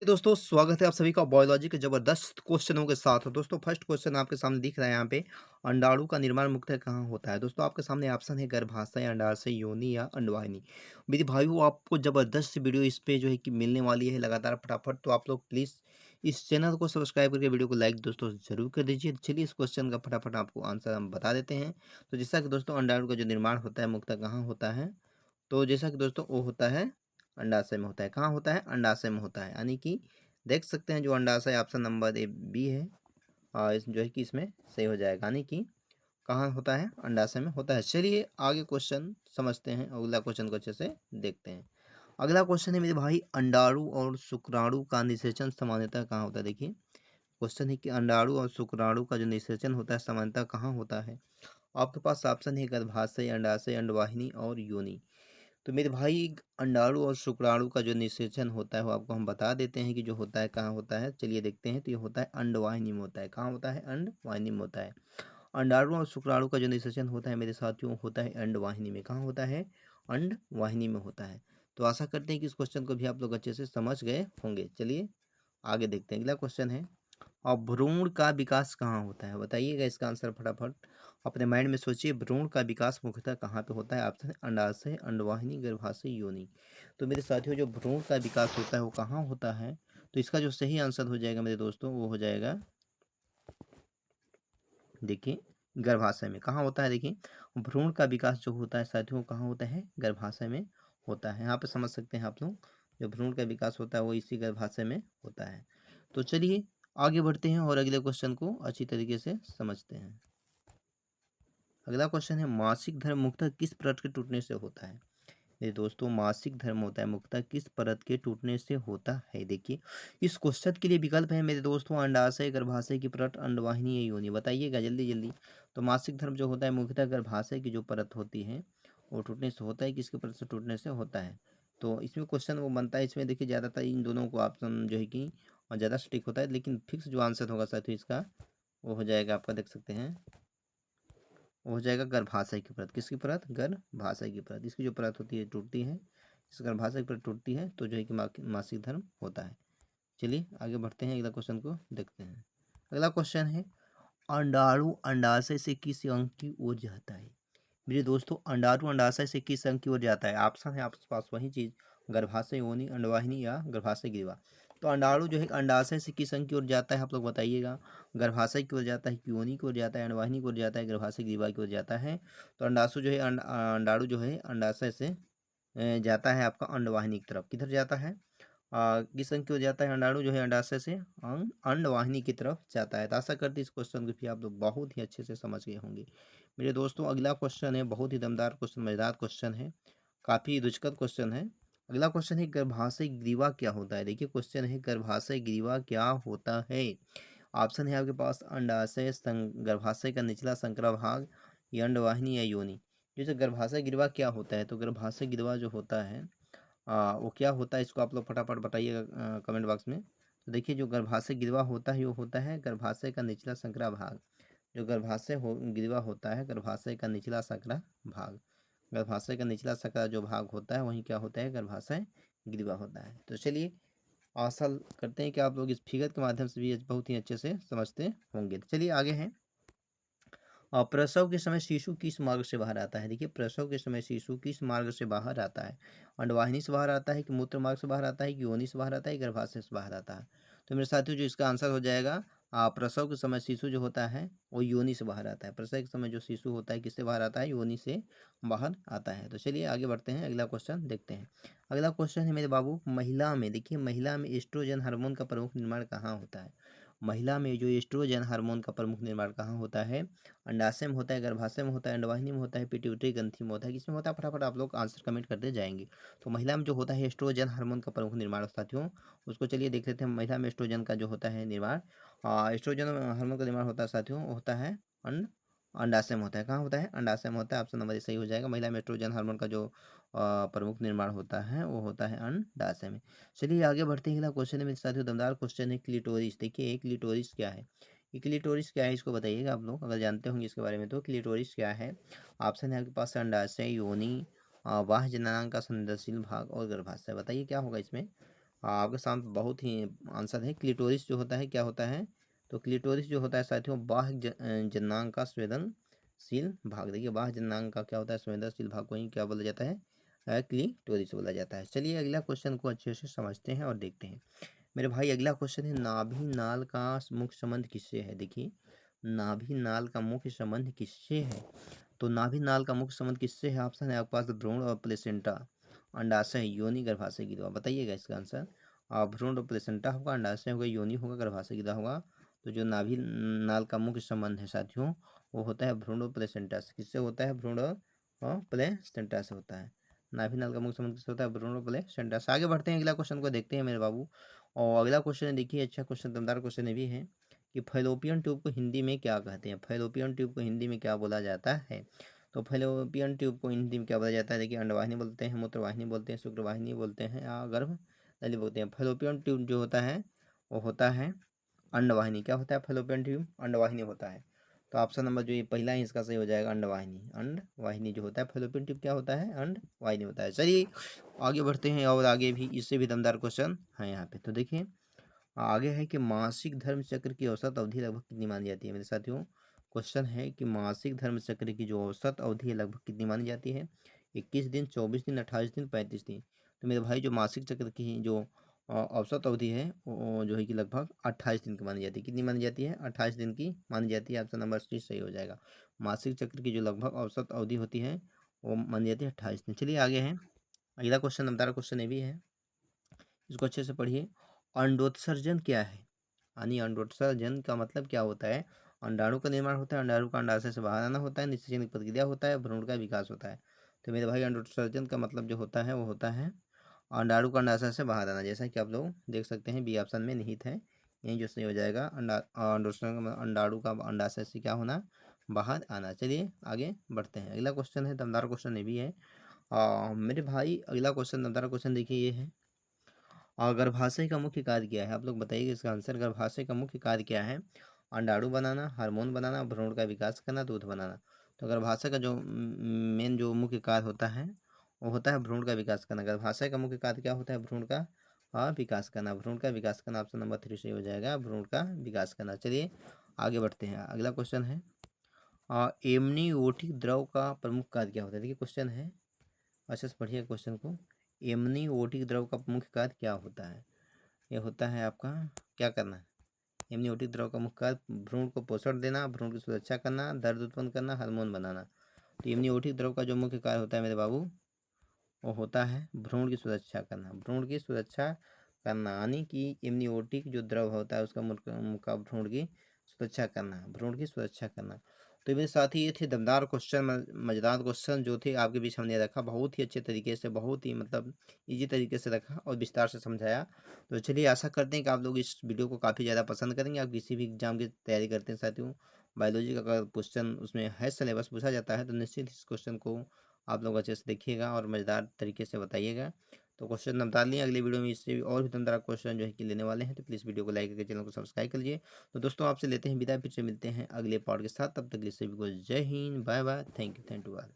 दोस्तों स्वागत है आप सभी का बायोलॉजी के जबरदस्त क्वेश्चनों के साथ। दोस्तों फर्स्ट क्वेश्चन आपके सामने दिख रहा है यहाँ पे। अंडाणु का निर्माण मुख्यतः कहाँ होता है? दोस्तों आपके सामने ऑप्शन है गर्भाशय, अंडाशय, योनि या अंडवाहिनी। मेरे भाइयों आपको जबरदस्त वीडियो इस पे जो है कि मिलने वाली है लगातार फटाफट, तो आप लोग प्लीज़ इस चैनल को सब्सक्राइब करके वीडियो को लाइक दोस्तों ज़रूर कर दीजिए। चलिए इस क्वेश्चन का फटाफट आपको आंसर हम बता देते हैं। तो जैसा कि दोस्तों अंडाणु का जो निर्माण होता है मुख्यतः कहाँ होता है? तो जैसा कि दोस्तों वो होता है अंडाशय में होता है। कहाँ होता है? अंडाशय में होता है। यानी कि देख सकते हैं जो अंडाशय ऑप्शन नंबर ए बी है, इस जो है कि इसमें सही हो जाएगा। यानी कि कहाँ होता है? अंडाशय में होता है। चलिए आगे क्वेश्चन समझते हैं, अगला क्वेश्चन को अच्छे से देखते हैं। अगला क्वेश्चन है मेरे भाई, अंडाणु और शुक्राणु का निषेचन सामान्यतः कहाँ होता है? देखिए क्वेश्चन है कि अंडाणु और शुक्राणु का जो निषेचन होता है सामान्यतः कहाँ होता है? आपके पास ऑप्शन है गर्भाशय, अंडाशय, अंडवाहिनी और योनि। तो मेरे भाई अंडाणु और शुक्राणु का जो निषेचन होता है वो आपको हम बता देते हैं कि जो होता है कहाँ होता है। चलिए देखते हैं। तो ये होता है अंडवाहिनी में होता है। कहाँ होता है? अंडवाहिनी में होता है। अंडाणु और शुक्राणु का जो निषेचन होता है मेरे साथियों होता है अंडवाहिनी में। कहाँ होता है? अंडवाहिनी में होता है। तो आशा करते हैं कि इस क्वेश्चन को भी आप लोग अच्छे से समझ गए होंगे। चलिए आगे देखते हैं। अगला क्वेश्चन है, और भ्रूण का विकास कहाँ होता है? बताइएगा इसका आंसर फटाफट। अपने माइंड में सोचिए, भ्रूण का विकास मुख्यतः कहाँ पे होता है? ऑप्शन है अंडाशय, अंडवाहिनी, गर्भाशय, योनि। तो मेरे साथियों जो भ्रूण का विकास होता है वो कहाँ होता है? तो इसका जो सही आंसर हो जाएगा मेरे दोस्तों वो हो जाएगा, देखिए गर्भाशय में। कहाँ होता है? देखिए भ्रूण का विकास जो होता है साथियों कहाँ होता है? गर्भाशय में होता है। यहाँ पे समझ सकते हैं आप लोग, जो भ्रूण का विकास होता है वो इसी गर्भाशय में होता है। तो चलिए आगे बढ़ते हैं और अगले क्वेश्चन को अच्छी तरीके से समझते हैं। अगला क्वेश्चन है, मासिक धर्म मुख्यतः किस परत के टूटने से होता है? मेरे दोस्तों मासिक धर्म होता है मुख्यतः किस परत के टूटने से होता है? देखिए इस क्वेश्चन के लिए विकल्प है मेरे दोस्तों, अंडाशय, गर्भाशय की परत, अंडवाहिनी या योनि। बताइएगा जल्दी जल्दी। तो मासिक धर्म जो होता है मुख्यतः गर्भाशय की जो परत होती है वो टूटने से होता है। किसके परत से टूटने से होता है? तो इसमें क्वेश्चन वो बनता है, इसमें देखिए ज़्यादातर इन दोनों को ऑप्शन जो है कि ज़्यादा सटीक होता है, लेकिन फिक्स जो आंसर होगा साथियों इसका वो हो जाएगा आपका, देख सकते हैं, वो हो जाएगा गर्भाशय की परत। किसकी परत? गर्भाशय की परत। इसकी जो परत होती है टूटती है, इस गर्भाशय की परत टूटती है तो जो है कि मासिक धर्म होता है। चलिए आगे बढ़ते हैं, अगला क्वेश्चन को देखते हैं। अगला क्वेश्चन है, अंडाणु अंडाशय से किस अंग की ओर जाता है? मेरे दोस्तों अंडाणु अंडाशय से किस अंग की ओर जाता है? ऑप्शन है आपके पास वही चीज, गर्भाशय, योनि, अंडवाहिनी या गर्भाशय ग्रीवा। तो अंडाणु जो है अंडाशय से किस अंग की ओर जाता है आप लोग बताइएगा। गर्भाशय की ओर जाता है, योनि की ओर जाता है, अंडवाहिनी की ओर जाता है, गर्भाशय ग्रीवा की ओर जाता है? तो अंडाशु जो है अंडाणु जो है अंडाशय से जाता है आपका अंडवाहिनी की तरफ। किधर जाता है? किस अंग की ओर जाता है? अंडाणु जो है अंडाशय से अंडवाहिनी की तरफ जाता है। तो आशा करते हैं इस क्वेश्चन को भी आप लोग बहुत ही अच्छे से समझ गए होंगे। मेरे दोस्तों अगला क्वेश्चन है, बहुत ही दमदार क्वेश्चन, मजेदार क्वेश्चन है, काफी रुचिकर क्वेश्चन है। अगला क्वेश्चन है, गर्भाशय ग्रीवा क्या होता है? देखिए क्वेश्चन है गर्भाशय ग्रीवा क्या होता है। ऑप्शन है आपके पास अंडाशय, गर्भाशय का निचला संकरा भाग, या अंडवाहिनी या योनि। जैसे गर्भाशय ग्रीवा क्या होता है? तो गर्भाशय ग्रीवा जो होता है वो क्या होता है, इसको आप लोग फटाफट बताइएगा कमेंट बॉक्स में। तो देखिए जो गर्भाशय ग्रीवा होता है वो होता है गर्भाशय का निचला संकरा भाग। जो ग्रीवा होता है गर्भाशय का निचला संकरा भाग। गर्भाशय का निचला संकरा जो भाग होता है वही क्या होता है? गर्भाशय ग्रीवा होता है। तो चलिए आशा करते हैं कि आप लोग इस फिगर के माध्यम से भी बहुत ही अच्छे से समझते होंगे। तो चलिए आगे हैं। प्रसव के समय शिशु किस मार्ग से बाहर आता है? देखिए प्रसव के समय शिशु किस मार्ग से बाहर आता है? अंडवाहिनी से बाहर आता है कि मूत्र मार्ग से बाहर आता है कि योनि से बाहर आता है, गर्भाशय से बाहर आता है? तो मेरे साथियों जो इसका आंसर हो जाएगा, प्रसव के समय शिशु जो होता है वो योनि से बाहर आता है। प्रसव के समय जो शिशु होता है किससे बाहर आता है? योनि से बाहर आता है। तो चलिए आगे बढ़ते हैं, अगला क्वेश्चन देखते हैं। अगला क्वेश्चन है मेरे बाबू, महिला में, देखिए महिला में एस्ट्रोजन हार्मोन का प्रमुख निर्माण कहाँ होता है? महिला में जो एस्ट्रोजन हार्मोन का प्रमुख निर्माण कहाँ होता है? अंडाशय में होता है, गर्भाशय में होता है, अंडवाहिनी में होता है, पिट्यूटरी ग्रंथि में होता है? किसमें होता है? फटाफट आप लोग आंसर कमेंट करते जाएंगे। तो महिला में जो होता है एस्ट्रोजन हार्मोन का प्रमुख निर्माण साथियों, उसको चलिए देख लेते हैं। महिला में एस्ट्रोजन का जो होता है निर्माण, एस्ट्रोजन हार्मोन का निर्माण होता है साथियों, वो होता है अंडाशय में होता है। कहाँ होता है? अंडाशय में होता है। ऑप्शन नंबर ए सही हो जाएगा। महिला में एस्ट्रोजन हार्मोन का जो प्रमुख निर्माण होता है वो होता है अंडाशय में। चलिए आगे बढ़ते हैं, अगला क्वेश्चन है मेरे साथियों, दमदार क्वेश्चन है, क्लिटोरिस। देखिए क्लिटोरिस क्या है? क्लिटोरिस क्या है इसको बताइएगा आप लोग, अगर जानते होंगे इसके बारे में। तो क्लिटोरिस क्या है? ऑप्शन है आपके पास अंडाशय, योनि, बाह्य जननांग का संवेदनशील भाग और गर्भाशय। बताइए क्या होगा इसमें? आपके सामने बहुत ही आंसर है। क्लिटोरिस जो होता है क्या होता है, तो क्लिटोरिस जो होता है साथियों बाह्य जननांग का संवेदनशील भाग। देखिए बाह्य जननांग का क्या होता है, संवेदनशील भाग को ही क्या बोला जाता है, क्लिटोरिस बोला जाता है। चलिए अगला क्वेश्चन को अच्छे से समझते हैं और देखते हैं मेरे भाई। अगला क्वेश्चन है नाभि नाल का मुख्य संबंध किससे है। देखिए नाभि नाल का मुख्य संबंध किससे है, तो नाभि नाल का मुख्य संबंध किससे है। ऑप्शन है आपके पास भ्रूण और प्लेसेंटा, अंडाशय, योनि, गर्भाशय की दवा। बताइएगा इसका आंसर। भ्रूण और प्लेसेंटा होगा, अंडाशय होगा, योनि होगा, गर्भाशय की दवा होगा। तो जो नाभि नाल का मुख्य संबंध है साथियों वो होता है भ्रूण और प्लेसेंटा से। किससे होता है, भ्रूण और प्लेसेंटा से होता है। नाभि नाल का मुख्य संबंध किससे होता है, भ्रूण और प्लेसेंटा से। आगे बढ़ते हैं, अगला क्वेश्चन को देखते हैं मेरे बाबू। और अगला क्वेश्चन देखिए, अच्छा क्वेश्चन, दमदार क्वेश्चन ये भी है कि फैलोपियन ट्यूब को हिंदी में क्या कहते हैं। फैलोपियन ट्यूब को हिंदी में क्या बोला जाता है, तो फैलोपियन ट्यूब को हिंदी में क्या बोला जाता है। देखिए अंडवाहिनी बोलते हैं, मूत्रवाहिनी बोलते हैं, शुक्रवाहिनी बोलते हैं या गर्भ नली बोलते हैं। फैलोपियन ट्यूब जो होता है वो होता है अंडवाहिनी। क्या होता है फैलोपियन ट्यूब, अंडवाहिनी होता है। तो ऑप्शन नंबर जो ये पहला ही इसका सही हो जाएगा, अंडवाहिनी। अंडवाहिनी जो होता है, फैलोपियन ट्यूब क्या होता है, अंडवाहिनी होता है। चलिए आगे बढ़ते हैं और आगे भी इससे भी दमदार क्वेश्चन है यहाँ पे। तो देखिए आगे है कि मासिक धर्म चक्र की औसत अवधि लगभग कितनी मानी जाती है मेरे साथियों। क्वेश्चन है कि मासिक धर्म चक्र की जो औसत अवधि है लगभग कितनी मानी जाती है। 21 दिन, 24 दिन, 28 दिन, 35 दिन। तो मेरे भाई जो मासिक चक्र की जो औसत अवधि है वो जो है कि लगभग 28 दिन की मानी जाती है। कितनी मानी जाती है, 28 दिन की मानी जाती है। ऑप्शन नंबर सी सही हो जाएगा। मासिक चक्र की जो लगभग औसत अवधि होती है वो मानी जाती है 28 दिन। चलिए आगे है अगला क्वेश्चन, नंबर क्वेश्चन ये भी है, इसको अच्छे से पढ़िए। अंडोत्सर्जन क्या है, यानी अंडोत्सर्जन का मतलब क्या होता है। अंडाणु का निर्माण होता है, अंडाणु का अंडाशय से बाहर आना होता है, निषेचन की प्रक्रिया होता है, भ्रूण का विकास होता है। तो मेरे भाई अंडोत्सर्जन का मतलब जो होता है वो होता है अंडाणु का अंडाशय से बाहर आना, जैसा कि आप लोग देख सकते हैं बी ऑप्शन में निहित है। यही जो सही हो जाएगा, अंडोत्सर्जन का मतलब अंडाणु का अंडाशय से क्या होना, बाहर आना। चलिए आगे बढ़ते हैं, अगला क्वेश्चन है दमदार क्वेश्चन ये भी है। मेरे भाई अगला क्वेश्चन, दमदार क्वेश्चन देखिए ये है, गर्भाशय का मुख्य कार्य क्या है। आप लोग बताइए इसका आंसर। गर्भाशय का मुख्य कार्य क्या है, अंडाणु बनाना, हार्मोन बनाना, भ्रूण का विकास करना, दूध बनाना। तो गर्भाशय का जो मेन जो मुख्य कार्य होता है वो होता है भ्रूण का विकास करना। गर्भाशय का मुख्य कार्य क्या होता है, भ्रूण का विकास करना, भ्रूण का विकास करना। ऑप्शन नंबर 3 सही हो जाएगा, भ्रूण का विकास करना। चलिए आगे बढ़ते हैं, अगला क्वेश्चन है एमनियोटिक द्रव का प्रमुख कार्य क्या होता है। देखिए क्वेश्चन है, अच्छे से पढ़िए क्वेश्चन को। एमनियोटिक द्रव का मुख्य कार्य क्या होता है, ये होता है आपका क्या करना है। एमनियोटिक द्रव का मुख्य कार्य भ्रूण को पोषण देना, भ्रूण की सुरक्षा करना, दर्द उत्पन्न करना, हार्मोन बनाना। तो एमनियोटिक द्रव का जो मुख्य कार्य होता है मेरे बाबू वो होता है भ्रूण की सुरक्षा करना, भ्रूण की सुरक्षा करना, यानी कि एमनियोटिक जो द्रव होता है उसका मुख्य भ्रूण की सुरक्षा करना, भ्रूण की सुरक्षा करना। तो मेरे साथ ही ये थे दमदार क्वेश्चन, मजेदार क्वेश्चन जो थे आपके बीच हमने रखा, बहुत ही अच्छे तरीके से, बहुत ही मतलब इजी तरीके से रखा और विस्तार से समझाया। तो चलिए आशा करते हैं कि आप लोग इस वीडियो को काफ़ी ज़्यादा पसंद करेंगे। आप किसी भी एग्जाम की तैयारी करते हैं साथियों, बायोलॉजी का अगर क्वेश्चन उसमें है सिलेबस पूछा जाता है तो निश्चित इस क्वेश्चन को आप लोग अच्छे से देखिएगा और मज़ेदार तरीके से बताइएगा। तो क्वेश्चन हम डाल लिए, अगले वीडियो में इससे भी और भी दमदार क्वेश्चन जो है कि लेने वाले हैं। तो प्लीज़ वीडियो को लाइक करके चैनल को सब्सक्राइब कर लीजिए। तो दोस्तों आपसे लेते हैं विदा, फिर से मिलते हैं अगले पार्ट के साथ। तब तक के लिए सभी को जय हिंद, bye bye, thank you all.